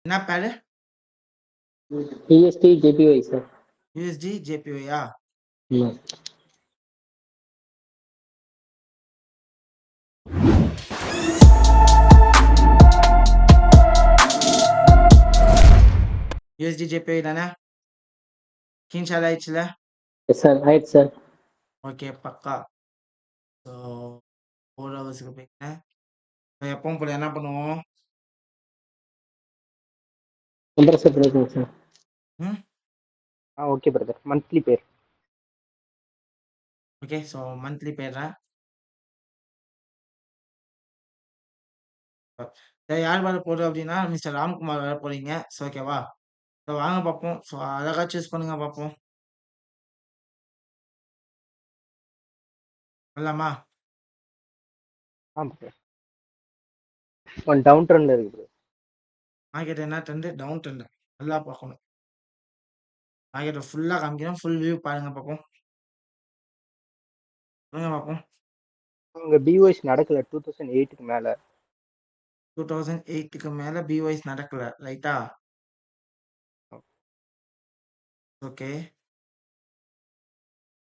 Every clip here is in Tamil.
என்ன பேரு? USD JPY sir. USD JPY-யா? Yeah. USD JPY தானே? ஸ்கிரீன்ஷாட் ஆயிடுச்சுல? Yes sir. Right sir. Okay பக்கா. ஸோ 4 ஹவர்ஸ்க்கு போயிட்டேன். எப்பவும் போல என்ன பண்ணுவோம்? Compressor breaking sir. ம் ஓகே பிரதர். மந்த்லி பேர். ஓகே ஸோ மந்த்லி போயிடுறேன். யார் வர போகுது அப்படின்னா மிஸ்டர் ராம்குமார் வர போறீங்க. ஸோ ஓகேவா? ஸோ வாங்க பார்ப்போம். ஸோ அழகா சூஸ் பண்ணுங்க பார்ப்போம். வரலாமா? பிரதர். ஒன் டவுன் ட்ரெண்ட்ல இருக்கு பிரதர். மார்க்கெட் என்ன ட்ரெண்டு? Down trend. நல்லா பார்க்கணும். மார்க்கெட்டை ஃபுல்லாக காமிக்கணும். ஃபுல் வியூ பாருங்க பார்ப்போம். சொல்லுங்க பார்ப்போம். உங்க பிஓஎஸ் நடக்கல 2008க்கு மேல. 2008க்கு மேல பிஒய்ஸ் நடக்கல. ரைட்டா? ஓகே.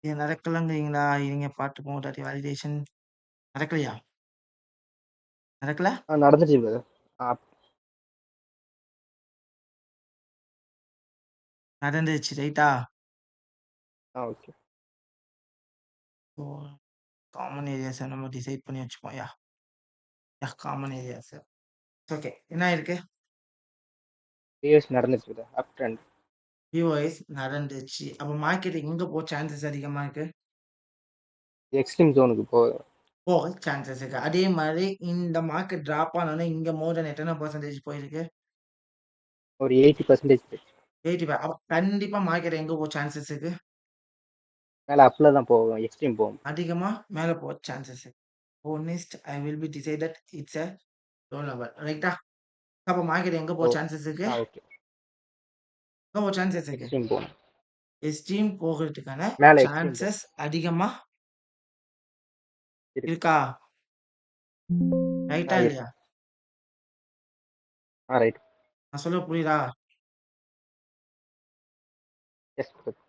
இது நடக்கலங்கிறீங்களா? இருங்க பார்த்துப்போம். டாட்டி வேலிடேஷன் நடக்கலையா? நடக்கல? நடந்துச்சு பிரதர். நடந்துச்சு. ரைட்டா? ஓகே. ஸோ காமன் ஏரியாஸை நம்ம டிசைட் பண்ணி வச்சுப்போம். யா காமன் ஏரியாஸ். ஓகே. என்ன இருக்கு? பிஓஎஸ் நடந்துச்சு பிரதர். அப் ட்ரெண்ட். பிஒய்ஸ் நடந்துச்சு. அப்போ மார்க்கெட் எங்க போக சான்சஸ் அதிகமா இருக்கு? எக்ஸ்ட்ரீம் ஜோனுக்கு போக சான்சஸ் இருக்கு. அதே மாதிரி இந்த மார்க்கெட் டிராப் ஆனோடனே இங்க மோர் தென் எத்தனை பர்சன்டேஜ் போயிருக்கு? ஒரு 80% 85. அப்போ கண்டிப்பா மார்க்கெட் எங்க போக சான்சஸ் இருக்கு? மேல அப்ல தான் போகும். எக்ஸ்ட்ரீம் போகும். அதிகமா மேல போக சான்சஸ் இருக்கு. Honest, I will be decided it's a low level. ரைட்டா? அப்போ மார்க்கெட் எங்க போக சான்சஸ் இருக்கு? ஓகே. எங்க போக சான்சஸ் இருக்கு? எக்ஸ்ட்ரீம் போகும். எக்ஸ்ட்ரீம் போகிறதுக்கான மேல சான்சஸ் அதிகமா இருக்கா? ரைட்டா இல்லையா? ரைட். நான் சொல்ல புரியுதா? Yes brother.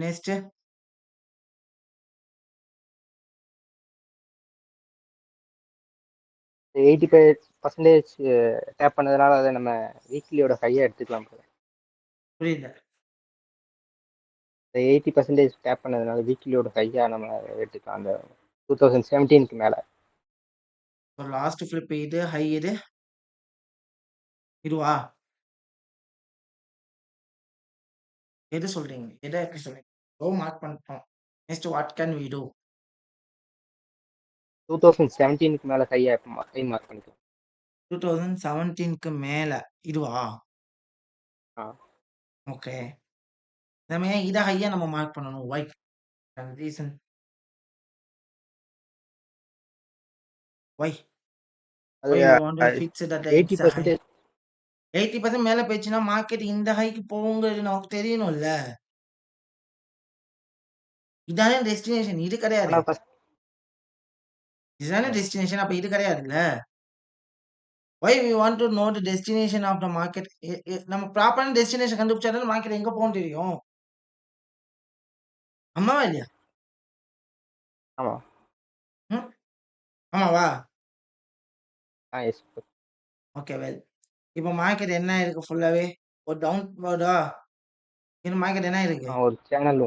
நெக்ஸ்ட் 85% டேப் பண்ணதுனால அதை நம்ம வீக்லியோட ஹையா எடுத்துக்கலாம் பிரதர். புரியல. 80% டேப் பண்ணதுனால வீக்லியோட ஹையா நம்ம எடுத்துக்கலாம். அந்த 2017க்கு மேல. லாஸ்ட் ஃபிளிப் இது ஹை இது இதுவா? எது சொல்றீங்க? எதை எப்படி சொல்றீங்க? லோ மார்க் பண்ணிட்டோம். Next what can we do? 2017க்கு மேல ஹை மார்க் பண்ணிக்கலாம். 2017க்கு மேல இதுவா? ஓகே. நம்ம ஏன் இதை ஹையா நம்ம மார்க் பண்ணணும்? வை? Reason why? அது Why you want to fix it at it's a high? 80% 80% மேல போயிடுச்சுன்னா மார்க்கெட் இந்த ஹைக்கு போகுங்கிறது நமக்கு தெரியணும்ல. இதானே டெஸ்டினேஷன். இது கிடையாது. ஆனா first இதுதானே டெஸ்டினேஷன். அப்ப இது கிடையாதுல்ல. why we want to know the destination of the market? நம்ம ப்ராப்பரான டெஸ்டினேஷன் கண்டுபிடிச்சாதான் மார்க்கெட் எங்க போகும் தெரியும். ஆமாவா இல்லையா? ஆமா. ஆமாவா? எஸ். Okay well. இப்போ மார்க்கெட் என்ன இருக்கு? ஃபுல்லாவே ஒரு டவுன் போர்டா? இந்த மார்க்கெட் என்ன இருக்கு? ஒரு சேனல்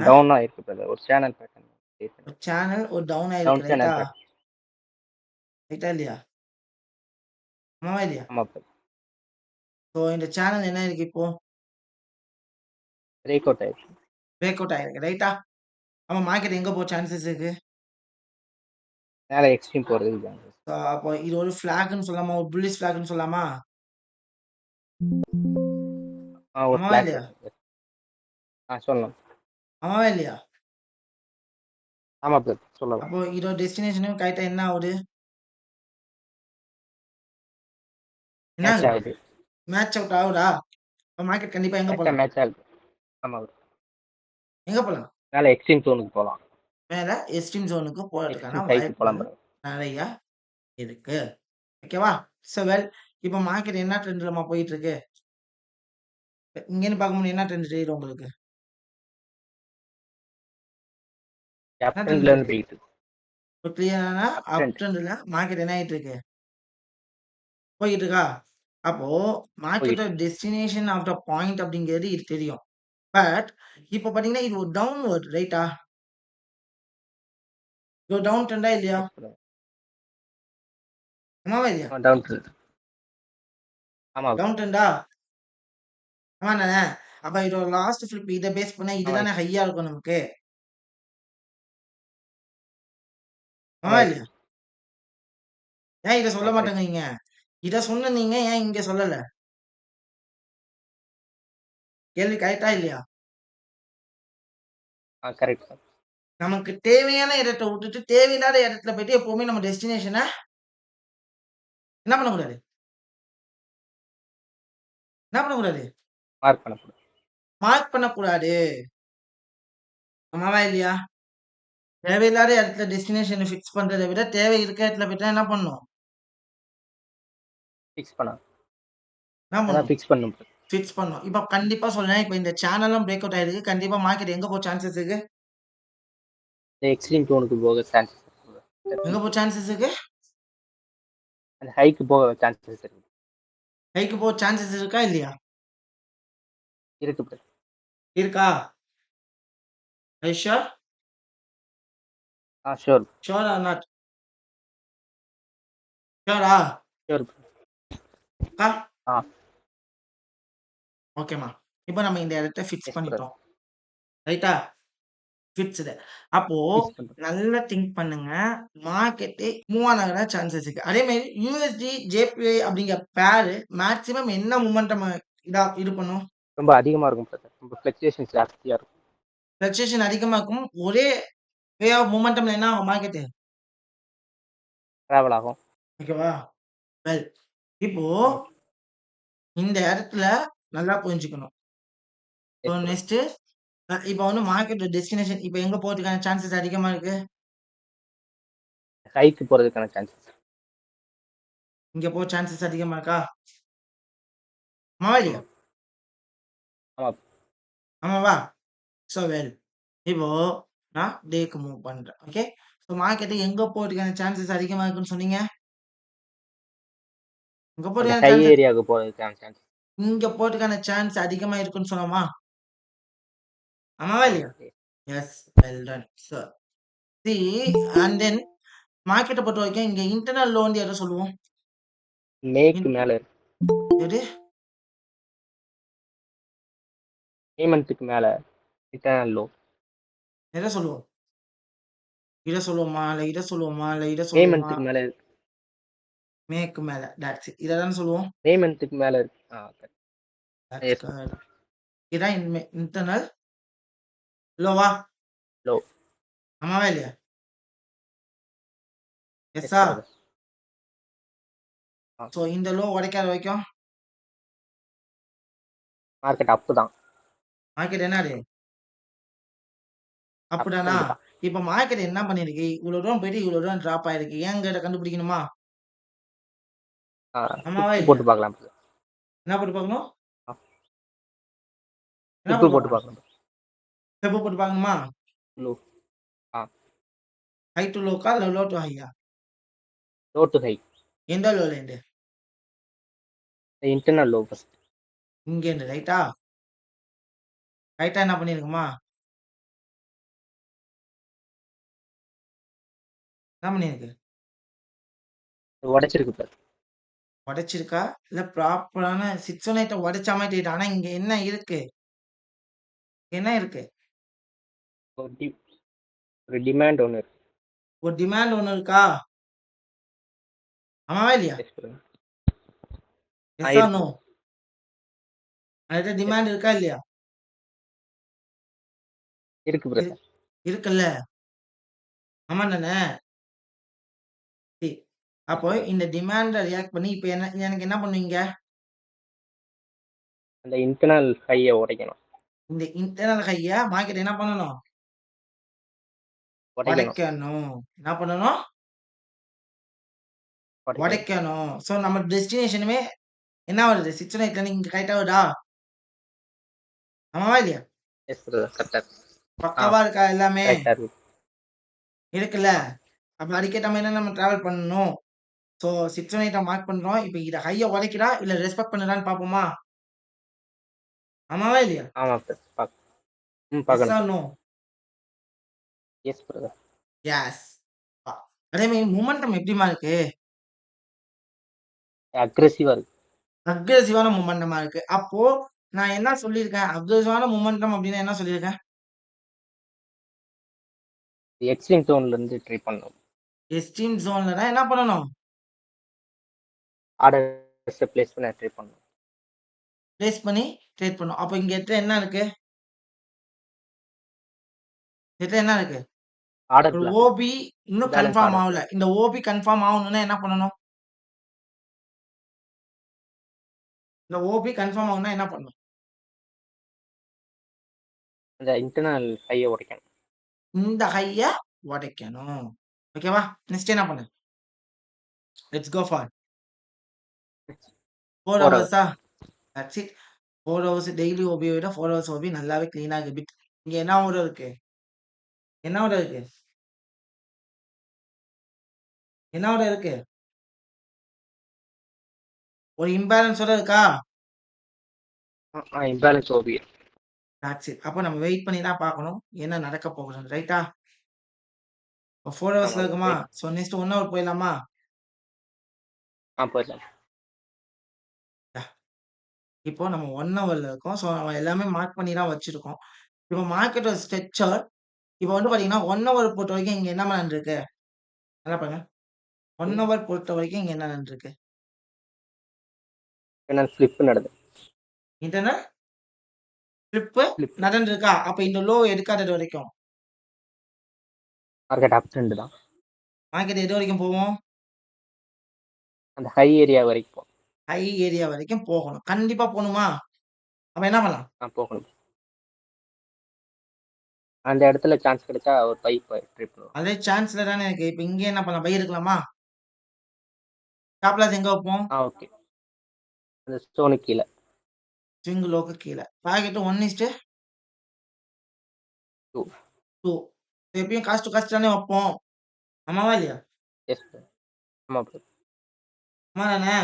டவுன் ஆயிருக்கு பிரதர். ஒரு சேனல் பேட்டர்ன். ஒரு சேனல் ஒரு டவுன் ஆயிருக்கு. ரைட்டா? ரைட்டா இல்லையா? ஆமாவா இல்லையா? ஆமா பிரதர். ஸோ இந்த சேனல் என்ன இருக்கு இப்போ? பிரேக் அவுட் ஆயிருக்கு. பிரேக் அவுட் ஆயிருக்கு. ரைட்டா? ஆமா மார்க்கெட் எங்க போக சான்சஸ் இருக்கு? மேல எக்ஸ்ட்ரீம் போறதுக்கு சான்சஸ். அப்போ இது ஒரு ஃபிளாக்னு சொல்லலாமா? ஒரு புல்லிஷ் ஃபிளாக்னு சொல்லலாமா? ஒரு ஆமாவா ஃபிளாக். இல்லையா? சொல்லலாம். ஆமாவா இல்லையா? ஆமா பிரதர் சொல்லலாம். அப்போ இதோட டெஸ்டினேஷனும் கரெக்டா என்ன ஆகுது? என்ன மேட்ச் ஆகுது? ஆகுது. மேட்ச் அவுட் ஆகுதா? மார்க்கெட் கண்டிப்பா எங்க போலாம்? மேட்ச் ஆகுது. ஆமா. எங்க போலாம்? மேல எக்ஸ்ட்ரீம் ஜோனுக்கு போலாம். மேல எஸ்ட்ரீம் ஜோனுக்கு போறதுக்கான எக்ஸ்ட்ரீம் ஹைக்கு போலாம் வாய்ப்புகள் ப்ரோ. நெறைய இருக்கு. ஓகேவா? ஸோ வெல் இப்ப மார்க்கெட் என்ன ட்ரெண்ட்லமா போயிட்டு இருக்கு? இங்கேருந்து பார்க்கும்போது என்ன ட்ரெண்ட் தெரியுது உங்களுக்கு? அப் என்ன ட்ரெண்ட் ட்ரெண்ட்ல இருந்து தெரியுது? போயிட்டு இருக்கு. இப்போ கிளியரான அப் அப் ட்ரெண்ட் ட்ரெண்ட்ல மார்க்கெட் என்ன ஆயிட்டு இருக்கு? போயிட்டு இருக்கா? அப்போ மார்க்கெட்டோட போயிட்டு டெஸ்டினேஷன் ஆஃப் த பாயிண்ட் அப்படிங்கிறது இது தெரியும். பட் இப்போ பார்த்தீங்கன்னா, இது ஒரு டவுன்வர்ட் ரைட்டா? இது ஒரு டவுன் ட்ரெண்டா இல்லையா? Yes bro. ஆமாவா இல்லையா? Down trend. ஆமா ப்ரோ. டவுன் ட்ரெண்டா? ஆமா தானே? அப்ப இதோட லாஸ்ட் ஃபிளிப் இத பேஸ் பண்ணா ஆமா இதுதானே எஸ். ஹையா இருக்கும் நமக்கு. ஆமா ஆமாவா எஸ். இல்லையா? ஏன் இத சொல்ல கரெக்ட். மாட்டேங்கிறீங்க? இத சொன்ன நீங்க ஏன் இங்க சொல்லல? கேள்வி கரெக்ட்டா இல்லையா? Correct sir. நமக்கு தேவையான இடத்த விட்டுட்டு, தேவையில்லாத இடத்துல போயிட்டு எப்பவுமே நம்ம டெஸ்டினேஷன என்ன பண்ணக்கூடாது? என்ன பண்ணக்கூடாது? மார்க் பண்ணக்கூடாது. மார்க் பண்ணக்கூடாது. ஆமாவா இல்லையா? தேவையில்லாத இடத்துல டெஸ்டினேஷன ஃபிக்ஸ் பண்றத விட, தேவை இருக்க இடத்துல போயிட்டா என்ன பண்ணணும்? ஃபிக்ஸ் பண்ணா. என்ன அதான் பண்ணணும்? ஃபிக்ஸ் பண்ணணும் ப்ரோ. ஃபிக்ஸ் பண்ணணும். இப்ப கண்டிப்பா சொல்றேன். இப்ப இந்த சேனலும் பிரேக் அவுட் ஆயிருக்கு. கண்டிப்பா மார்க்கெட் எங்க போக சான்சஸ் இருக்கு? எக்ஸ்ட்ரீம் டோனுக்கு போக சான்சஸ் இருக்கு ப்ரோ. எங்க போக சான்சஸ் இருக்கு? அந்த ஹைக்கு போக சான்சஸ் இருக்கு. ஹைக்கு போக சான்சஸ் இருக்கா இல்லையா? இருக்கு ப்ரோ. இருக்கா? Are you sure? Sure. Sure or not? ஷூரா? Sure bro. அக்கா? ஆ ஓகேம்மா. இப்ப நம்ம இந்த இடத்த ஃபிக்ஸ் எஸ் ப்ரோ. பண்ணிட்டோம். ரைட்டா? ஃபிக்ஸ்டு. அப்போ ஃபிக்ஸ் பண்ணுறோம். நல்லா திங்க் பண்ணுங்க. மார்க்கெட்டு மூவ் ஆன் ஆகுற சான்சஸ் இருக்கு. அதே மாரி யுஎஸ்டி, ஜேபிஐ அப்படிங்கிற பேர் மேக்ஸிமம் என்ன மொமெண்டம் இது பண்ணும்? ரொம்ப அதிகமா இருக்கும் ப்ரோ. ரொம்ப ஃப்ளக்சுவேஷன்ஸ் ஜாஸ்தியா இருக்கும். ஃப்ளக்சுவேஷன் அதிகமா இருக்கும். ஒரே வே ஆஃப் மொமெண்டம்ல என்ன ஆகும் மார்க்கெட்டு? டிராவல் ஆகும். ஓகேவா? வெல் இப்போ ஆமா ப்ரோ. இந்த இடத்துல நல்லா புரிஞ்சுக்கணும். So S bro. நெக்ஸ்ட்டு இப்ப வந்து மார்க்கெட் டெஸ்டினேஷன் இப்ப எங்க போறதுக்கான சான்சஸ் அதிகமா இருக்கு? ஹைக்கு போறதுக்கான சான்சஸ். இங்க போக சான்சஸ் அதிகமா இருக்கா? ஆமாவா இல்லையா? ஆமா. ஆமா. ஆமாவா? So well. இப்போ நான் டேக்கு மூவ் பண்றேன். ஓகே. ஸோ மார்க்கெட் எங்க போறதுக்கான சான்சஸ் அதிகமா இருக்குன்னு சொன்னீங்க? எங்க அந்த போறதுக்கான ஹை சான்சஸ் ஏரியாவுக்கு போறதுக்கான சான்சஸ். இங்க போறதுக்கான சான்ஸ் அதிகமா இருக்குன்னு சொன்னோமா? ஆமாவா ஆமா இல்லையா? Bro. Yes. Well done. So C and then மார்க்கெட்ட பொறுத்தவரைக்கும் இங்க இன்டர்னல் லோ வந்து எத சொல்லுவோம்? மேக்கு இன் மேல இருக்கு. எது? பேமெண்ட்டுக்கு மேல இன்டர்னல் லோ. எத சொல்லுவோம்? இத சொல்லுவோமா? இல்ல இத சொல்லுவோமா? இல்ல இத சொல்லுவோமா? பேமெண்ட்டுக்கு மேல இருக்கு. மேக்கு மேல. That's it. இத தான சொல்லுவோம்? பேமெண்ட்டுக்கு மேல இருக்கு. Correct. That's yes bro. Correct. இதான் இன்டர்னல் லோவா? லோ. ஆமாவா இல்லையா? எஸ் எஸ்ஸா? பிரதர். ஸோ இந்த லோ உடைக்காத வரைக்கும் மார்க்கெட் அப்பு தான். மார்க்கெட் என்னது? அப் அப்படிதானா? ட்ரெண்ட் தான். இப்ப மார்க்கெட் என்ன பண்ணிருக்கு? இவ்வளவு தூரம் போயிட்டு இவ்வளவு தூரம் டிராப் ஆயிருக்கு. ஏங்கிறத கண்டுபிடிக்கணுமா? ஆமாவா டிப் இல்லையா? போட்டு பார்க்கலாம் பிரதர். என்ன போட்டு பார்க்கணும்? என்ன டிப்பு போட்டு போட்டு பார்க்கணும்? பார்க்கலாம். ஸ்டெப் போட்டு பார்க்கணுமா? லோ. ஹை டு லோக்கா? இல்ல லோ டு ஹையா? Low to high. எந்த லோல இருந்து? Internal low first. இங்க இருந்து ரைட்டா? ரைட்டா என்ன பண்ணிருக்குமா? என்ன பண்ணிருக்கு? உடைச்சிருக்கு பிரதர். உடைச்சிருக்கா? இல்ல ப்ராப்பரான 618 உடைச்ச மாதிரி இருக்கு. ஆனா இங்க என்ன இருக்கு? என்ன இருக்கு? ஒரு ஒரு டிமாண்ட் ஒன்று இருக்கு. ஒரு டிமாண்ட் ஒண்ணு இருக்கா? ஆமாவா இல்லையா? Yes brother. எஸ் ஆர் இருக்கு நோ? பிரதர். அதுட்ட எஸ் டிமாண்ட் இருக்கா இல்லையா? இருக்கு இரு பிரதர். இருக்குல்ல. ஆமா தானே? சரி. எஸ் அப்போ பிரதர். இந்த டிமாண்ட ரியாக்ட் பண்ணி இப்ப எனக்கு என்ன பண்ணுவீங்க? அந்த இன்டர்னல் ஹையை உடைக்கணும். இந்த இன்டர்னல் ஹைய மார்க்கெட் என்ன பண்ணணும்? உடைக்கணும். உடைக்கணும். என்ன பண்ணணும்? உடைக்கணும். உடைக்கணும். ஸோ நம்ம டெஸ்டினேஷனுமே என்ன வருது? 6 1 8ல இங்க கரெக்ட்டா வருதா? ஆமாவா இல்லையா? Yes brother. கரெக்ட்டா இருக்கு. பக்காவா இருக்கா எல்லாமே? கரெக்ட்டா இருக்கு. இருக்குல்ல? அப்ப அதுக்கேத்த மாரி தான் நம்ம டிராவல் பண்ணணும். ஸோ 6 1 8 மார்க் பண்றோம். இப்ப இத ஹைய உடைக்குதா? இல்ல ரெஸ்பெக்ட் பண்ணுதான்னு பார்ப்போமா? ஆமாவா இல்லையா? ஆமா பிரதர். எஸ் பார்க்கணும் or brother. No? Yes brother. Yes. அதே மாரி மொமெண்டம் எப்படிம்மா இருக்கு? அக்ரெசிவா இருக்கு. அக்ரெசிவான மொமெண்டமா இருக்கு. அப்போ நான் என்ன சொல்லியிருக்கேன்? அக்ரெசிவான மொமெண்டம் அப்டின்னா என்ன சொல்லியிருக்கேன்? எக்ஸ்ட்ரீம் ஜோன்ல இருந்து ட்ரை பண்ணணும். எக்ஸ்ட்ரீம் ஜோன்ல தான் என்ன பண்ணணும்? ஆர்டர்ஸ பிளேஸ் பண்ண ட்ரை பண்ணணும். பிளேஸ் பண்ணி ட்ரேட் பண்ணணும். அப்ப இங்க எட்ல என்ன இருக்கு? எட்ல என்ன இருக்கு? ஆர்டர் ஒரு பிளாக். ஓபி இன்னும் பேலன்ஸ் கன்ஃபார்ம் ஆர்டர் ஆவல. பிளாக். இந்த ஓபி கன்ஃபார்ம் ஆவணும்னா என்ன பண்ணணும்? இந்த ஓபி கன்ஃபார்ம் ஆவணும்னா என்ன பண்ணணும்? அந்த இன்டர்னல் ஹைய உடைக்கணும். இந்த ஹைய உடைக்கணும். ஓகேவா? நெக்ஸ்ட் என்ன பண்ணு? Let's go for 4 4 hours. ஹவர்ஸா? That's it. 4 ஹவர்ஸ் டெய்லி ஓபிய விட 4 ஹவர்ஸ் ஓபி நல்லாவே கிளீனா இருக்கு. இங்க என்ன ஆர்டர் இருக்கு? என்ன ஆர்டர் இருக்கு? என்ன ஆர்டர் இருக்கு? ஒரு இம்பேலன்ஸோட இருக்கா? Imbalance OB. That's it. அப்ப நம்ம வெயிட் பண்ணி தான் பார்க்கணும். என்ன நடக்க போகுதுன்னு. ரைட்டா? 4 ஆமா ஹவர்ஸ்ல ப்ரோ. இருக்குமா? ஸோ நெக்ஸ்ட் 1 ஹவர் போயிடலாமா? போயிடலாம். இப்போ நம்ம 1 ஹவர்ல இருக்கோம். ஸோ நம்ம எல்லாமே மார்க் பண்ணி தான் வச்சிருக்கோம். இப்போ மார்க்கெட்டோட ஸ்ட்ரக்சர் இப்போ வந்து பார்த்தீங்கன்னா, 1 ஹவர் பொறுத்தவரைக்கும் இங்க என்ன நடந்திருக்கு? நல்லா பாருங்க. 1 ஹவர் பொறுத்தவரைக்கும் இங்க என்ன நடந்திருக்கு? இன்டர்னல் ஃபிளிப் நடந்தது. Internal flip flip. நடந்திருக்கா? அப்ப இந்த லோ எடுக்காதது வரைக்கும் மார்க்கெட் அப் ட்ரெண்ட் தான். மார்க்கெட் எது வரைக்கும் போகும்? அந்த ஹை ஏரியா வரைக்கும் போகும். ஹை ஏரியா வரைக்கும் போகணும். கண்டிப்பா போணுமா? அப்ப என்ன பண்ணலாம்? போகணும். அந்த இடத்துல சான்ஸ் கிடைச்சா ஒரு பை ட்ரை பண்ணுவோம். அதே சான்ஸ்ல தானே இருக்கு. இப்ப இங்க என்ன பண்ணலாம்? பை எடுக்கலாமா? ஸ்டாப் லாஸ் எங்க வைப்போம்? ஓகே. அந்த ஸ்டோனுக்கு கீழ. ஸ்விங் லோக்கு கீழ. டார்கெட் 1:2. 2. எப்பயும் காஸ்ட் டு காஸ்ட் தானே வைப்போம். ஆமாவா இல்லையா? Yes bro. ஆமா ப்ரோ. ஆமா தானே?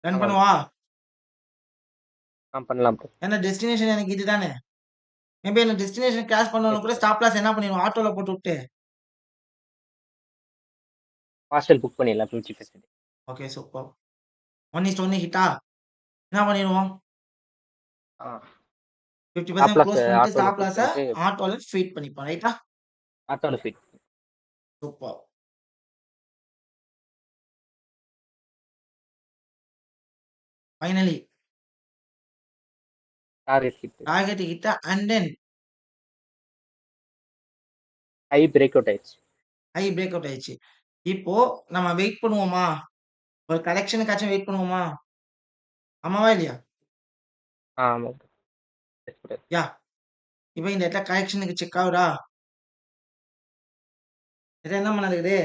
ரன் ஆமா ப்ரோ. பண்ணுவா? பண்ணலாம் ப்ரோ. ஏன்னா டெஸ்டினேஷன் எனக்கு இதுதானே. மேபி எனக்கு டெஸ்டினேஷன் கிராஸ் பண்ணனும் எஸ் கூட ப்ரோ. ஸ்டாப் லாஸ் என்ன பண்ணிடுவோம்? ஆட்டோல போட்டு விட்டு. பார்சல் புக் பண்ணிடலாம் 50%. Okay super. 1:1 ஹிட்டா? என்ன பண்ணிடுவோம்? ஆ 50% ஸ்டாப் லாஸ் க்ளோஸ் பண்ணிட்டு ஆட்டோல ஸ்டாப் புக் லாஸ பண்ணிட்டு ஆட்டோல ஃபீட் பண்ணிப்போம். ரைட்டா? ஆட்டோல fit. Super. Finally target hit. Target hit and then high break out ஆயிடுச்சு. ஹை பிரேக் அவுட் ஆயிடுச்சு. இப்போ நம்ம வெயிட் பண்ணுவோமா? ஒரு கரெக்ஷனுக்காச்சும் வெயிட் பண்ணுவோமா? ஆமாவா இல்லையா? ஆமா ப்ரோ. S bro. யா. இப்போ இந்த இடத்துல கரெக்ஷனுக்கு செக் ஆகுதா? இது என்னம்மா நடக்குது?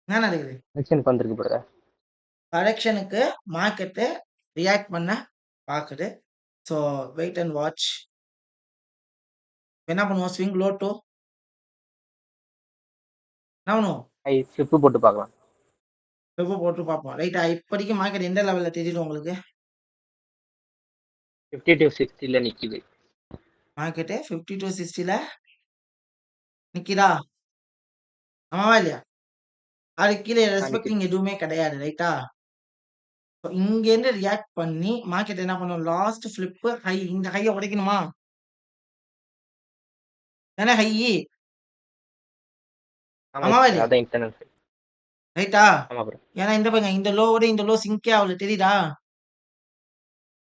என்ன நடக்குது? கரெக்ஷனுக்கு வந்திருக்கு ப்ரோ. கரெக்ஷனுக்கு மார்க்கெட்டு ரியாக்ட் பண்ண பாக்குது. So wait and watch. என்ன பண்ணுவோம்? ஸ்விங் லோ டூ என்ன பண்ணுவோம்? ஹை ஃபிளிப் போட்டு பார்க்கலாம். வெப்ப போட்டு பார்ப்போம். ரைட்டா? இப்போதைக்கு மார்க்கெட் எந்த லெவல்ல தெரியுது உங்களுக்கு? 50 to 60ல நிக்குது. Market 50 to 60ல நிக்குதா? ஆமாவா இல்லையா? அதுக்கு கீழ நிக்குது. ரெஸ்பெக்டிங் எதுவுமே கிடையாது. ரைட்டா? இங்கேருந்து ரியாக்ட் பண்ணி மார்க்கெட் என்ன பண்ணும்? லாஸ்ட் ஃபிளிப் ஹை இந்த ஹைய உடைக்கணுமா? தானே ஹையி? ஆமா ஆமாவா ப்ரோ. இல்லையா? அதான் இன்டர்னல் ஃபிட். ரைட்டா? ஆமா ப்ரோ. ஏன்னா இந்த பாருங்க இந்த லோவோட இந்த லோ சிங்கே ஆகல தெரியுதா?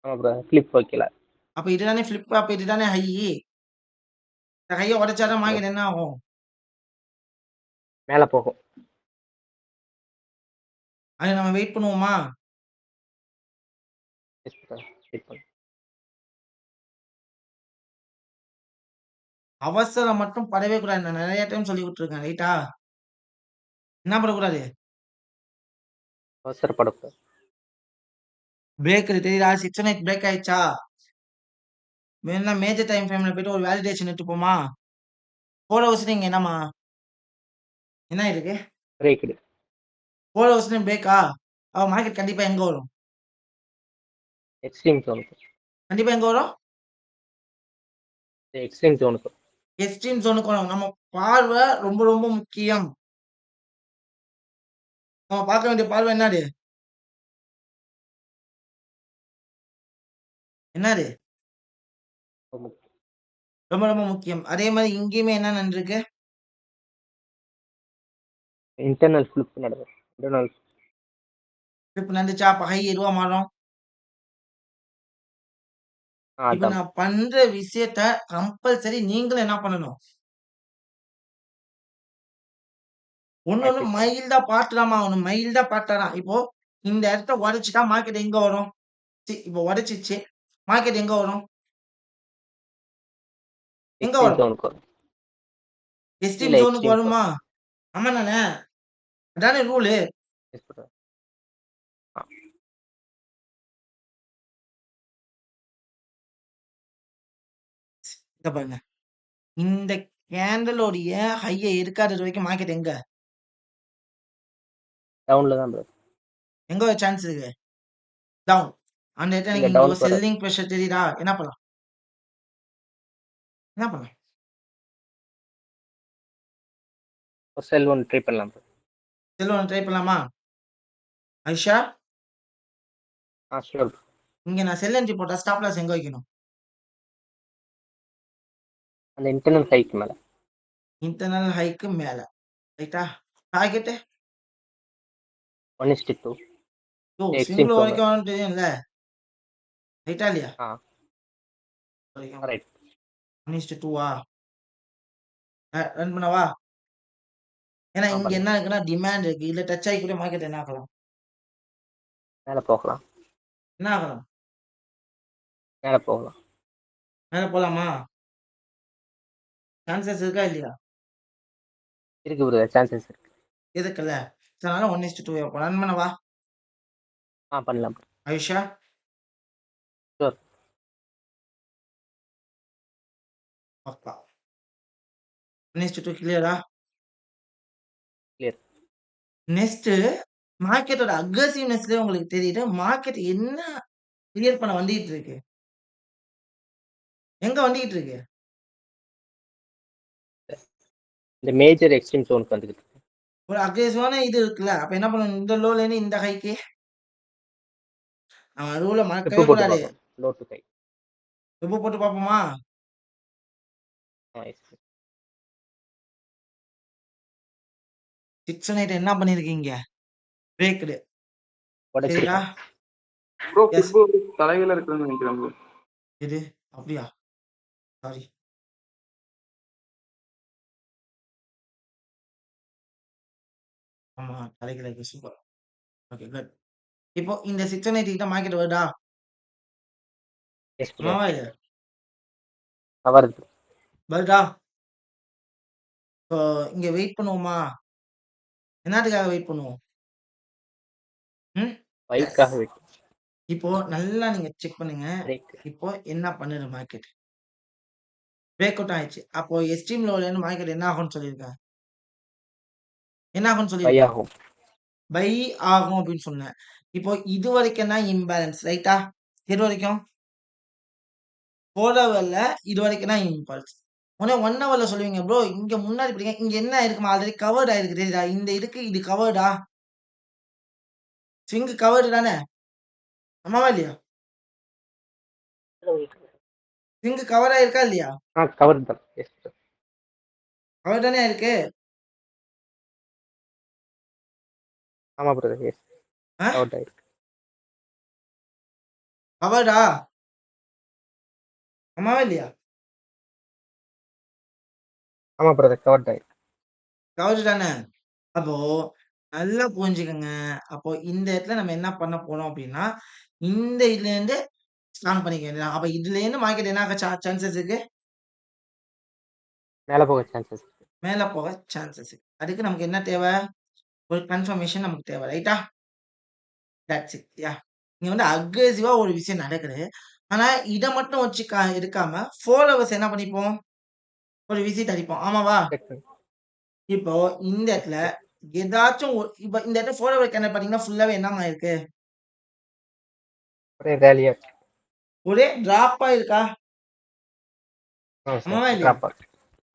ஆமா ப்ரோ. ஃபிளிப் வைக்கல. அப்ப இதுதானே ஃபிளிப் அப்ப இதுதானே ஹையி? இந்த ஹைய உடைச்சா எஸ் தான் ப்ரோ. மார்க்கெட் என்ன ஆகும்? மேல போகும். அது நம்ம வெயிட் பண்ணுவோமா? S bro. வெயிட் பண்ணு. அவசரம் மட்டும் படவே கூடாது. நான் நெறைய டைம் சொல்லி விட்டுருக்கேன். ரைட்டா? என்ன பண்ணக்கூடாது? அவசரப்படக்கூடாது. பிரேக் தெரியுதா? 6 and 8 பிரேக் ஆயிடுச்சா? வேணும்னா மேஜர் டைம் ஃப்ரேம்ல போயிட்டு ஒரு வேலிடேஷன் எடுத்துப்போமா? 4 ஹவர்ஸ்ல இங்க என்னம்மா? என்ன இருக்கு? பிரேக்டு. 4 ஹவர்ஸ்லயும் பிரேக்கா? அப்ப மார்க்கெட் கண்டிப்பா எங்க வரும்? எக்ஸ்ட்ரீம் ஜோனுக்கு. கண்டிப்பா எங்க வரும்? எக்ஸ்ட்ரீம் ஜோனுக்கு. எக்ஸ்ட்ரீம் ஜோனுக்கு வரும். நம்ம பார்வை ரொம்ப ரொம்ப முக்கியம். நம்ம பார்க்க வேண்டிய பார்வை என்னது? என்னது? ரொம்ப ரொம்ப முக்கியம். அதே மாரி இங்கேயுமே என்ன நடந்திருக்கு? இன்டர்னல் ஃபிளிப் நடந்தது. இன்டர்னல் இப்ப நடந்துச்சா? அப்ப ஹை எதுவா மாறும்? இப்ப அதான். நான் பண்ற விஷயத்த கம்பல்சரி நீங்களும் என்ன பண்ணணும்? ஒண்ணு ப்ராக்டிஸ் பண்ணணும். மைல்டா பார்த்துதாம்மா ஆகணும். மைல்டா பார்த்தாதான். இப்போ இந்த இடத்த உடைச்சுட்டா மார்க்கெட் எங்க வரும்? இப்ப உடைச்சிச்சு. மார்க்கெட் எங்க வரும்? எங்க எக்ஸ்ட்ரீம் வரும்? ஜோனுக்கு வரும். எக்ஸ்ட்ரீம் கீழ ஜோனுக்கு எக்ஸ்ட்ரீம்க்கு வருமா? வரும். ஆமா தானே? அதானே ரூலு. S bro. ஆ. இங்க பாருங்க. இந்த கேண்டலோடைய ஹைய எடுக்காதது வரைக்கும் மார்க்கெட் எங்க? டவுன்ல தான் ப்ரோ. எங்க ஒரு சான்ஸ் இருக்கு? டவுன். அந்த இடத்துல இங்க நீங்க இங்க ஒரு டவுனுக்கு வராது. செல்லிங் பிரஷர் தெரியுதா? என்ன பண்ணலாம்? என்ன பண்ணலாம்? ஒரு செல் ஒன் ட்ரை பண்ணலாம் ப்ரோ. செல்வம் ட்ரை பண்ணலாமா? Aisha, sure bro. இங்க நான் செல் என்ட்ரி போட்டா ஸ்டாப் லாஸ் எங்க வைக்கணும்? அந்த இன்டர்னல் ஹைக்கு மேல. இன்டர்னல் ஹைக்கு மேல. ரைட்டா? டார்கெட் 1:2. எக்ஸ்ட்ரீம் சிங்கிள் ஜோன் வரைக்கும் வரும்னு தெரியும்ல. ரைட்டா இல்லையா? ஆ வரைக்கும் ரைட். 1:2வா? ரன் பண்ணவா? ஏன்னா இங்க பண்ணலாம். என்ன இருக்குன்னா டிமாண்ட் இருக்கு. இதுல டச் ஆகி கூட மார்க்கெட் என்ன ஆகலாம்? மேல போகலாம். என்ன ஆகலாம்? மேல போகலாம். மேல போலாமா? சான்சஸ் இருக்கா இல்லையா? இருக்கு ப்ரோ. சான்சஸ் இருக்கு. இருக்குல்ல. சோ அதனால 1:2 ரன் பண்ணவா? பண்ணலாம் ப்ரோ. ஆயிஷா, ஷூர். பக்கா. 1:2 கிளியரா? கிளியர். நெக்ஸ்ட் மார்க்கெட்டோட அக்ரெசிவ்னஸ்லயே உங்களுக்கு தெரியுது. மார்க்கெட் என்ன கிளியர் பண்ண வந்துகிட்டு இருக்கு? எங்க வந்துகிட்டு இருக்கு? இந்த மேஜர் எக்ஸ்ட்ரீம் ஜோனுக்கு வந்துகிட்டு இருக்கு. ஒரு அக்ரெசிவான இது இருக்குல்ல. அப்ப என்ன பண்ணணும்? இந்த லோல இருந்து இந்த ஹைக்கு. நம்ம ரூல ஸ்டெப்பு மறக்கவே போட்டு கூடாது. பார்க்கணும். Low to high. இப்போ போட்டு பார்ப்போமா? எஸ். 6 and 8 என்ன பண்ணிருக்கீங்க? பிரேக்டு. சரிடா? உடைச்சிருக்கோம். Bro S. ஃபுட்பால் தலைகீழ இருக்குதுன்னு நினைக்கிறேன் ப்ரோ. எது? அப்படியா? சாரி. ஆமா. தலைகீழ இருக்கு. சூப்பர். Okay good. இப்போ இந்த 6 and 8 கிட்ட மார்க்கெட் வருதா? Yes bro. ஆமாவா இல்லையா? வருது. வருதா? இப்போ இங்க வெயிட் பண்ணுவோமா? என்னத்துக்காக வெயிட் பண்ணுவோம்? ம்? எஸ். பைக்காக வெயிட். இப்போ நல்லா நீங்க செக் பண்ணுங்க. பிரேக். இப்போ என்ன பண்ணுது மார்க்கெட்? பிரேக் அவுட் ஆயிடுச்சு. அப்போ எக்ஸ்ட்ரீம் லோல இருந்து மார்க்கெட் என்ன ஆகும்னு சொல்லியிருக்கேன்? என்ன ஆகும்னு பை சொல்லியிருக்கேன்? ஆகும். பை ஆகும் அப்படின்னு சொன்னேன். இப்போ இது வரைக்கும் தான் இம்பேலன்ஸ். ரைட்டா? எது வரைக்கும்? 4 ஹவர்ல இது வரைக்கும் தான் இம்பல்ஸ். உடனே 1 ஹவர்ல சொல்லுவீங்க ப்ரோ இங்க முன்னாடி படிங்க. இங்க என்ன ஆயிருக்குமா? ஆல்ரெடி கவர்ட் ஆயிருக்கு தெரியுதா? இந்த இதுக்கு இது கவர்டா? ஸ்விங் கவர்டு தானே? ஆமாவா இல்லையா? ஸ்விங் கவர் ஆயிருக்கா இல்லையா? கவர் தான். S bro. கவர் தானே ஆயிருக்கு. ஆமா பிரதர். எஸ். ஆ? கவர் ஆயிருக்கு. கவர்டா? ஆமாவா இல்லையா? ஆமா பிரதர். கவர் ஆயிருக்கு. கவர்டு தானே? அப்போ நல்லா புரிஞ்சுக்கங்க. அப்போ இந்த இடத்துல நம்ம என்ன பண்ண போறோம் அப்படின்னா, இந்த இதுல இருந்து ஸ்டார்ட் பண்ணிக்க வேண்டியதுதான். அப்ப இதுல இருந்து மார்க்கெட் என்ன ஆக சான்சஸ் இருக்கு? மேல போக சான்சஸ் இருக்கு. மேல போக சான்சஸ் இருக்கு. அதுக்கு நமக்கு என்ன தேவை? ஒரு கன்ஃபர்மேஷன் நமக்கு தேவை. ரைட்டா? That's it. யாஹ்! இங்க வந்து அக்ரெசிவா ஒரு விஷயம் நடக்குது. ஆனா, இத மட்டும் வச்சு எடுக்காம 4 ஹவர்ஸ் என்ன பண்ணிப்போம்? ஒரு விசிட் அடிப்போம். ஆமாவா? செக் பண்ணி இப்போ இந்த இடத்துல செக் ஏதாச்சும் இப்ப இந்த இடத்துல 4 ஹவர் கேண்டில் பார்த்தீங்கன்னா, ஃபுல்லாவே என்னம்மா இருக்கு? ஒரே ரேலியா இருக்கு. ஒரே டிராப்பா இருக்கா? ஆமா சார். ஆமாவா இல்லையா? டிராப் ஆகுது.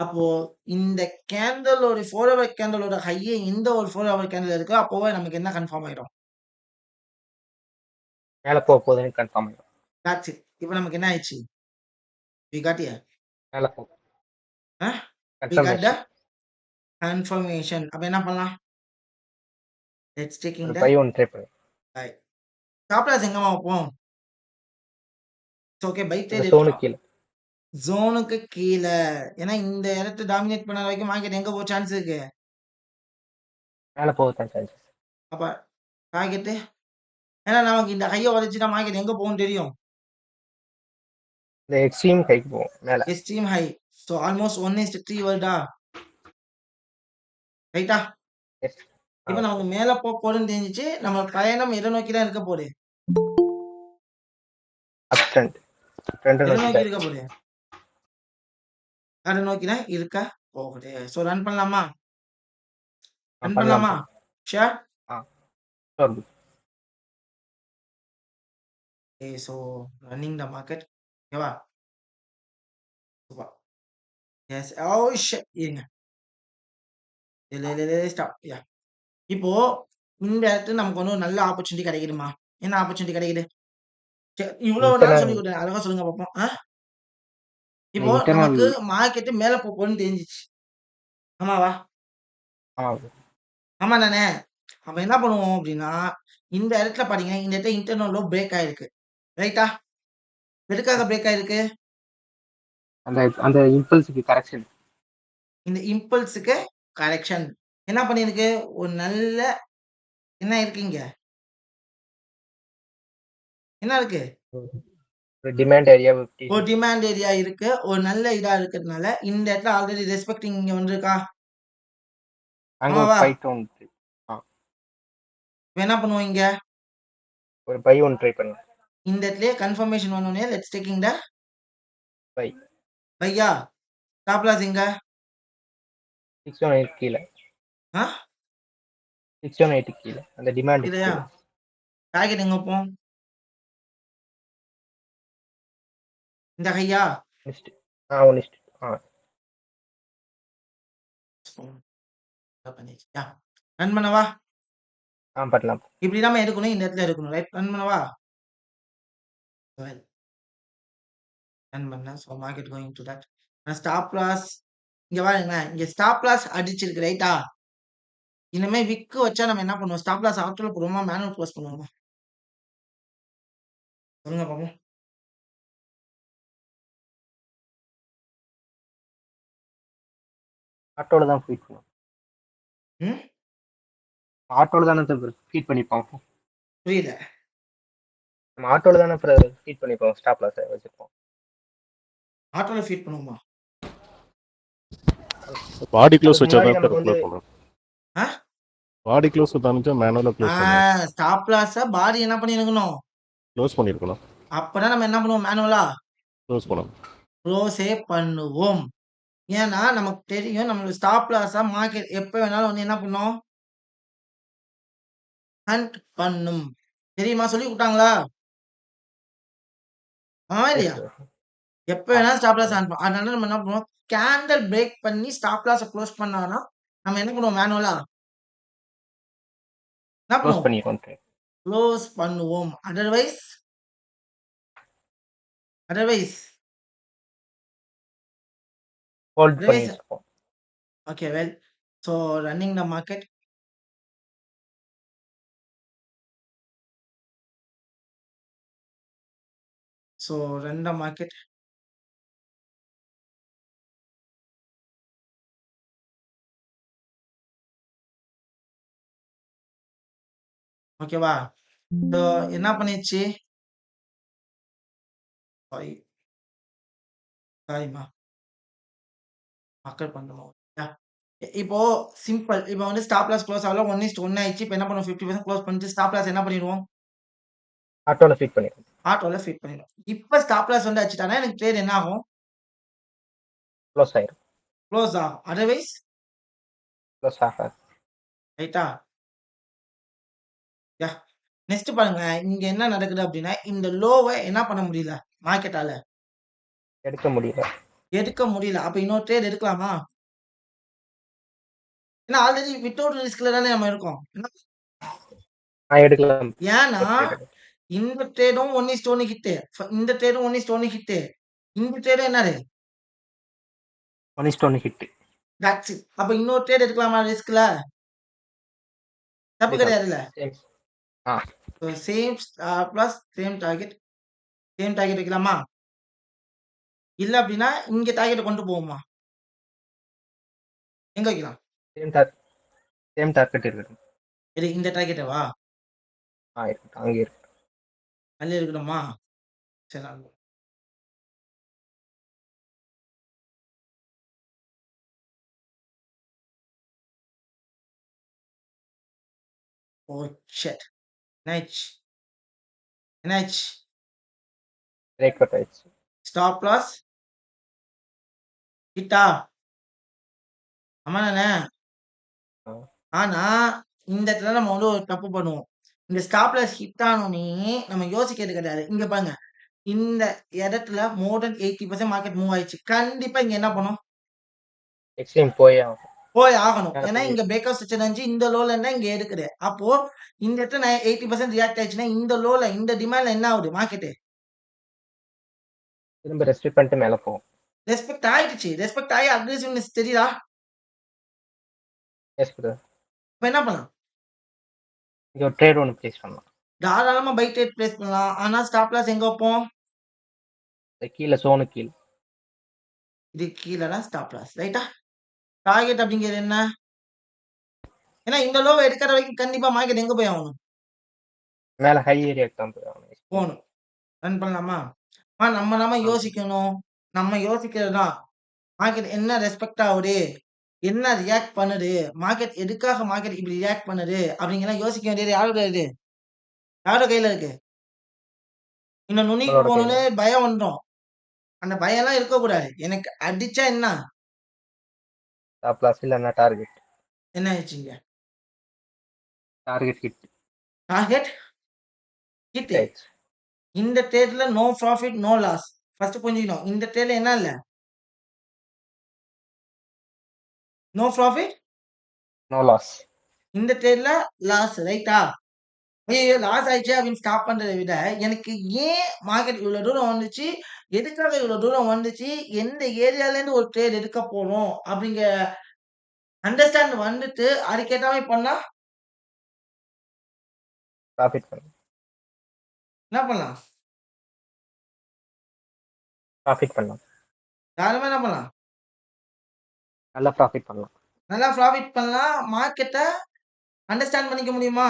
அப்போ இந்த கேண்டலோட 4 ஹவர் கேண்டலோட ஹையே இந்த ஒரு 4 ஹவர் கேண்டில் இருக்கு. அப்போவே நமக்கு என்ன கன்ஃபார்ம் ஆயிடும்? மேல போக போகுதுன்னு கன்ஃபார்ம் ஆயிடும். That's it. இப்போ நமக்கு என்ன ஆயிடுச்சு? We got here. மேல போக ஆ? We got the confirmation. Confirmation. அப்ப என்ன பண்ணலாம்? லெட்ஸ் டேக்கிங் ஒரு த பை ஒன் ட்ரை பண்ணு. பை. ஸ்டாப் லாஸ் எங்கம்மா வைப்போம்? It's okay. பை அந்த ட்ரேட் சோனுக்கு கீழ. ஜோனுக்கு கீழ. ஏன்னா இந்த இடத்த டாமினேட் பண்ண வரைக்கும் மார்க்கெட் எங்க போக சான்ஸ் இருக்கு? மேல போக தான் சான்சஸ். அப்ப டார்கெட் ஏன்னா நமக்கு இந்த ஹைய உடைச்சுட்டா மார்க்கெட் எங்க போகும்னு தெரியும். இந்த எக்ஸ்ட்ரீம் ஹைக்கு போகும் மேல. Extreme high. ஸோ ஆல்மோஸ்ட் 1:3 வருதா? ரைட்டா? எஸ். இப்ப நமக்கு மேல போக போகுதுன்னு தெரிஞ்சிச்சு. நம்ம பயணம் எதை நோக்கி தான் இருக்க போகுது? அப் ட்ரெண்ட். ட்ரெண்ட் எதை நோக்கி நோக்கி தான் இருக்க இருக்கு. போகுது? அதை நோக்கி தான் இருக்க போகுது. ஸோ ரன் பண்ணலாமா? ரன் பண்ணலாம் பண்ணலாமா? bro. Sure? Sure bro. Okay, so running the market. ஓகேவா? சூப்பர். எஸ். Oh shit. இருங்க. ஸ்டாப். யா. இப்போ இந்த இடத்துல நமக்கு வந்து ஒரு நல்ல ஆப்பர்ச்சுனிட்டி கிடைக்குதுமா? என்ன ஆப்பர்ச்சுனிட்டி கிடைக்குது? இவ்வளவு நேரம் இன்டர்னல் சொல்லி கொடுத்தேன். அழகா சொல்லுங்க பார்ப்போம். இப்போ இன்டர்னல் நமக்கு மார்க்கெட் மேல போகும்னு தெரிஞ்சிச்சு. ஆமாவா? ஆமா bro. ஆமா தானே? அப்ப என்ன பண்ணுவோம் அப்படின்னா, இந்த இடத்துல பாத்தீங்கன்னா, இந்த இடத்துல இன்டர்னல் லோ பிரேக் ஆயிருக்கு. ரைட்டா? எதுக்காக பிரேக் ஆயிருக்கு? அந்த அந்த இம்பல்ஸுக்கு கரெக்ஷன். இந்த இம்பல்ஸுக்கு கரெக்ஷன். என்ன பண்ணிருக்கு? ஒரு நல்ல என்ன இருக்கு இங்க? என்ன இருக்கு? ஒரு டிமாண்ட் ஏரியா ஒரு டிமாண்ட் ஏரியா இருக்கு. ஒரு நல்ல இதா இருக்கிறதுனால, இந்த இடத்துல ஆல்ரெடி ரெஸ்பெக்டிங் இங்க வந்திருக்கா? அங்க ஒரு ஆமாவா? Buy down. இப்ப என்ன பண்ணுவோம் இங்க? ஒரு பை ஒன் ட்ரை பண்ணு. இந்த இடத்துலயே கன்ஃபர்மேஷன் வந்தோனே லெட்ஸ் டேக்கிங் த பை பையா. ஸ்டாப் லாஸ் எங்க? 618 கீழ. ஆ? 618 கீழ. அந்த டிமாண்ட் இல்லையா? கீழ. டார்கெட் எங்க வைப்போம்? இந்த ஹையா? நெக்ஸ்ட் 1 பண்ணிச்சு. யா. ரன் பண்ணவா? பண்ணலாம். இப்படி தான் எடுக்கணும். இந்த இடத்துல எடுக்கணும். ரைட்? ரன் பண்ணவா? வெல். ரன் பண்ணேன். So market going to that. Stop loss இங்க பாருங்களேன். இங்க ஸ்டாப் லாஸ் அடிச்சிருக்கு. ரைட்டா? இனிமே விக்கு வச்சா நம்ம என்ன பண்ணுவோம்? ஸ்டாப் லாஸ் ஆட்டோல போடுவோமா? மேனுவல் க்ளோஸ் பண்ணுவோமா? சொல்லுங்க பாப்போம். ஆட்டோல தான் ஃபீட் பண்ணுவோம். ம்? ஆட்டோல தானே ஃபீட் பண்ணிப்போம். புரியல. நம்ம ஆட்டோல தானே ஃபீட் பண்ணிப்போம். ஸ்டாப் லாஸ் வச்சிருப்போம். ஆட்டோல ஃபீட் பண்ணுவோமா? பாடி க்ளோஸ் அதுக்கு வச்சா முன்னாடி தான் நமக்கு சார் வந்து க்ளோஸ் பண்ணணும். ஆ? பாடி க்ளோஸ் வச்சா மேனுவலா க்ளோஸ் பண்ணணும். ஸ்டாப் லாஸ பாடி என்ன பண்ணிருக்கணும்? க்ளோஸ் பண்ணிருக்கணும். அப்பதான் நம்ம என்ன பண்ணுவோம்? மேனுவலா க்ளோஸ் பண்ணணும். க்ளோஸே பண்ணுவோம். ஏன்னா நமக்கு தெரியும் நம்மளுக்கு ஸ்டாப் லாஸா மார்க்கெட் எப்ப வேணாலும் வந்து என்ன பண்ணும்? ஹண்ட் பண்ணும். தெரியுமா? சொல்லி கொடுத்தாங்களா? ஆமா இல்லையா? எப்ப வேணாலும் ஸ்டாப் லாஸ் ஆன் பண்ணும். அதனால நம்ம என்ன பண்ணுவோம்? கேண்டல் பிரேக் பண்ணி ஸ்டாப் லாஸ க்ளோஸ் பண்ணானா, நம்ம என்ன பண்ணுவோம்? மேனுவலா என்ன க்ளோஸ் பண்ணுவோம்? பண்ணிடுவோம். க்ளோஸ் பண்ணுவோம். அதர்வைஸ் ஹோல்ட் பண்ணி அதர்வைஸ் வச்சிருப்போம். Okay well. So running the market. So run the market. ஓகேவா? ஸோ என்ன பண்ணிச்சு? சாரி சாரிம்மா. மக்கள் பண்ணுவோம். இப்போ சிம்பிள். இப்போ வந்து ஸ்டாப் லாஸ் க்ளோஸ் ஆகல 1:1 ஆயிடுச்சு. இப்போ என்ன பண்ணுவோம் 50% க்ளோஸ் பண்ணிட்டு ஸ்டாப் லாஸ் என்ன பண்ணிடுவோம்? ஆட்டோல ஃபிட் பண்ணிடுவோம். ஆட்டோல ஃபிட் பண்ணிடுவோம். இப்போ ஸ்டாப் லாஸ் வந்து அடிச்சுட்டானா எனக்கு ட்ரேட் என்ன ஆகும்? க்ளோஸ் ஆயிரும். க்ளோஸ் ஆகும். அதர்வைஸ் க்ளோஸ் ஆகாது. ரைட்டா? நெக்ஸ்ட் பாருங்க. இங்க என்ன நடக்குது அப்படின்னா, இந்த லோவ என்ன பண்ண முடியல மார்க்கெட்டால? எடுக்க முடியல. எடுக்க முடியல. அப்ப இன்னொரு ட்ரேட் எடுக்கலாமா? ஏன்னா ஆல்ரெடி வித்தவுட் ரிஸ்க்ல தானே நம்ம இருக்கோம். எடுக்கலாம். ஏன்னா இந்த ட்ரேடும் 1:1 ஹிட். இந்த ட்ரேடும் 1:1 ஹிட். இந்த ட்ரேடும் என்னது? 1:1 ஹிட். That's it. அப்ப இன்னொரு ட்ரேட் எடுக்கலாமா ரிஸ்க்ல? தப்பு கிடையாதுல்ல? சேம் பிளஸ் சேம் டார்கெட் வைக்கலாமா? இல்ல அப்படின்னா இங்க டார்கெட் கொண்டு போவோமா? எங்க வைக்கலாம்? சேம் டார்கெட் இருக்கட்டும். இது இந்த டார்கெட்டவா? இருக்கட்டும். அங்கே இருக்கட்டும். அள்ளி இருக்கணுமா? சரி நான் ஓ ஷிட். என்னாச்சு? பிரேக் அவுட் ஆயிடுச்சு. ஸ்டாப் லாஸ் ஹிட்டா? ஆமா தானே? ஆனா இந்த இடத்துல நம்ம வந்து ஒரு தப்பு பண்ணுவோம். இந்த ஸ்டாப் லாஸ் ஹிட் ஆனோனே நம்ம யோசிக்கிறது கிடையாது. இங்க பாருங்க. இந்த இடத்துல மோர் தென் 80% மார்க்கெட் மூவ் ஆயிடுச்சு. கண்டிப்பா இங்க என்ன பண்ணும்? எக்ஸ்ட்ரீம் போய் ஆகும். போய் ஆகணும். ஏன்னா இங்க பிரேக்அவுட் ஸ்ட்ரக்சர் இருந்துச்சு. இந்த லோல இருந்தா இங்க எடுக்குது. அப்போ இந்த இடத்துல 80% ரியாக்ட் ஆயிடுச்சுன்னா இந்த லோல இந்த டிமாண்ட்ல என்ன ஆகுது மார்க்கெட்? திரும்ப ரெஸ்ட்ரிக்ட் பண்ணிட்டு மேல போகும். ரெஸ்பெக்ட் ஆயிடுச்சு. ரெஸ்பெக்ட் ஆகி அக்ரெசிவ்னஸ் தெரியுதா? Yes brother. இப்ப என்ன பண்ணலாம்? இங்க ஒரு ட்ரேட் ஒன்று பிளேஸ் பண்ணலாம். தாராளமா பை ட்ரேட் பிளேஸ் பண்ணலாம். ஆனா ஸ்டாப் லாஸ் எங்க வைப்போம்? கீழே சோனு கீழ். இது கீழே ஸ்டாப் லாஸ். ரைட்டா? டார்கெட் அப்படிங்கிறது என்ன? ஏன்னா இந்த லோவை எடுக்கிற வரைக்கும் கண்டிப்பா மார்க்கெட் எங்க போய் ஆகணும்? மேல ஹை ஏரியாக்கு தான் போய் ஆகணும். போகணும். ரன் பண்ணலாமா? நம்ம யோசிக்கணும். நம்ம யோசிக்கிறது தான் மார்க்கெட் என்ன ரெஸ்பெக்ட் ஆகுது, என்ன ரியாக்ட் பண்ணுது, மார்க்கெட் எதுக்காக மார்க்கெட் இப்படி ரியாக்ட் பண்ணுது அப்படிங்கலாம் யோசிக்க வேண்டியது யாரோட இது? யாரோட கையில இருக்கு? இன்னும் நுனிக்கு உங்களோட போகணும்னு பயம் வந்துடும். அந்த பயம் எல்லாம் இருக்கக்கூடாது. எனக்கு அடிச்சா என்ன? ஸ்டாப் லாஸ் இல்லைன்னா டார்கெட். என்ன ஆயிடுச்சுங்க? Target hit. Target hit. இந்த ட்ரேட்ல no profit no loss. First புரிஞ்சுக்கணும். இந்த ட்ரேட்ல என்ன இல்ல? No profit no loss. இந்த ட்ரேட்ல லாஸ். ரைட்டா? ஐயோ லாஸ் ஆயிடுச்சு அப்படின்னு ஸ்டாப் பண்றதை விட எனக்கு ஏன் மார்க்கெட் இவ்வளவு தூரம் வந்துச்சு, எதுக்காக இவ்வளவு தூரம் வந்துச்சு, எந்த ஏரியால இருந்து ஒரு ட்ரேட் எடுக்க போறோம் அப்படிங்கிற அண்டர்ஸ்டாண்ட் வந்துட்டு அதுக்கேற்ற மாதிரி பண்ணா ப்ராஃபிட் பண்ணலாம். என்ன பண்ணலாம்? ப்ராஃபிட் பண்ணலாம். யாருமே என்ன பண்ணலாம்? நல்லா ப்ராஃபிட் பண்ணலாம். நல்லா ப்ராஃபிட் பண்ணலாம். மார்க்கெட்டை அண்டர்ஸ்டாண்ட் பண்ணிக்க முடியுமா?